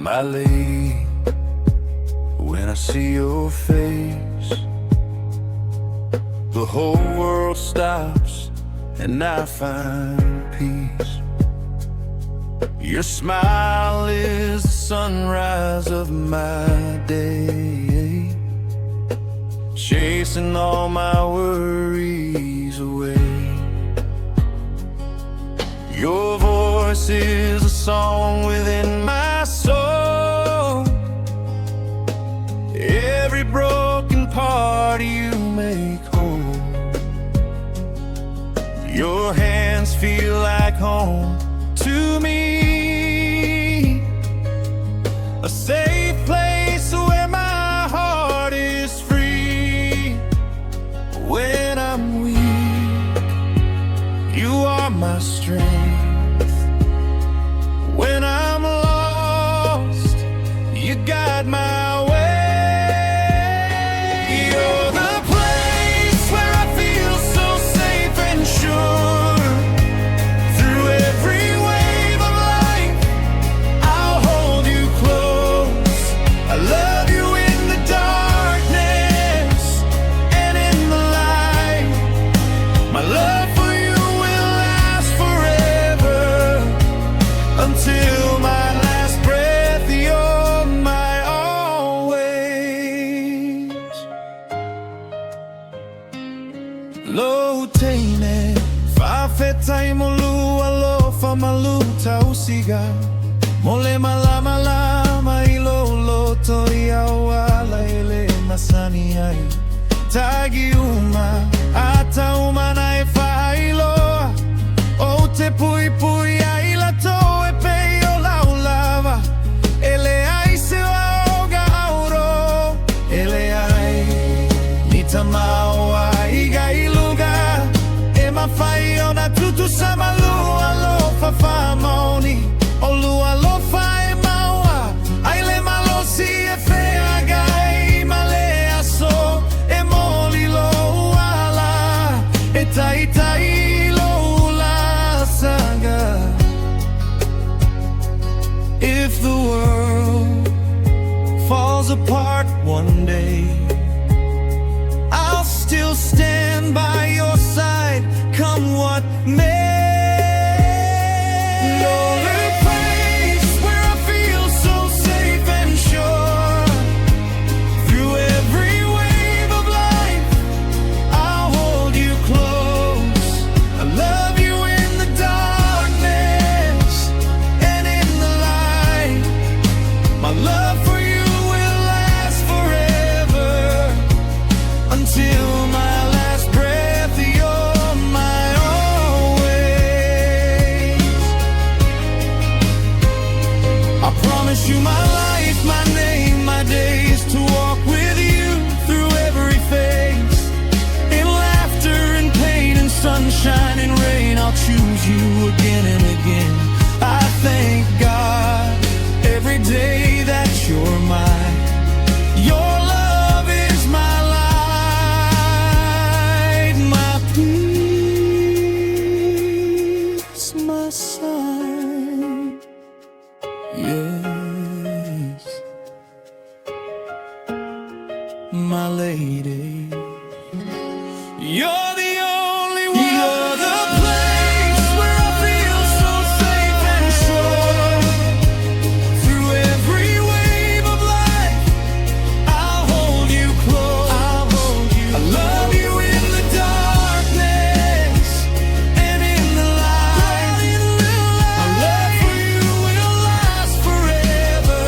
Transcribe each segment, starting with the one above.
my lady, when I see your face, the whole world stops and I find peace. Your smile is the sunrise of my day, chasing all my worries away. Your voice is a song within my soul. Every broken part you make whole. Your hands feel like home to me, a safe place where my heart is free. When I'm weak, you are my strength. When I'm lost, you guide my way. You're the place where I feel so safe and sure. Through every wave of life, I'll hold you close. I love you in the darkness and in the light. My love for you will last forever, until my last breath. You're my always. Lo Teine, whawhetai mo lua lofa maluta usiga. Mole malama lama ilo loto I awala ele masani ai. Tagi uma, ata uma na e whailoa. O te pui pui ai la to e peo laulava. Ele ai se waoga auro. Ele ai ni tamau ai gai luga. E mawhai ona tutu sama lua lofa whamoni. O lua lofa e maua. Ai le malosi e whea gai ma le aso. E moli lo ala. E tai tai lo la saga. If the world falls apart one day, I'll still stand by your side, come what may. You're the place where I feel so safe and sure. Through every wave of life, I'll hold you close. I love you in the darkness and in the light. My love for you will last forever, until my last breath. You're my always. I promise you my life, my name, my days, to walk with you through every phase. In laughter and pain and sunshine and rain, I'll choose you again and again. I thank God every day that you're mine. Your love is my light, my peace, my sign. Yes, my lady, you're the only one. You're the place where I feel so safe and sure. Through every wave of life, I'll hold you close. I'll hold you. I love you in the darkness and in the light. My love for you will last forever,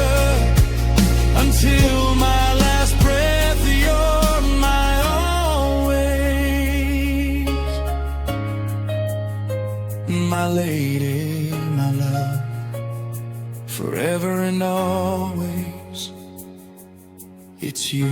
until my last breath. You're my always. My lady, my love, forever and always, it's you.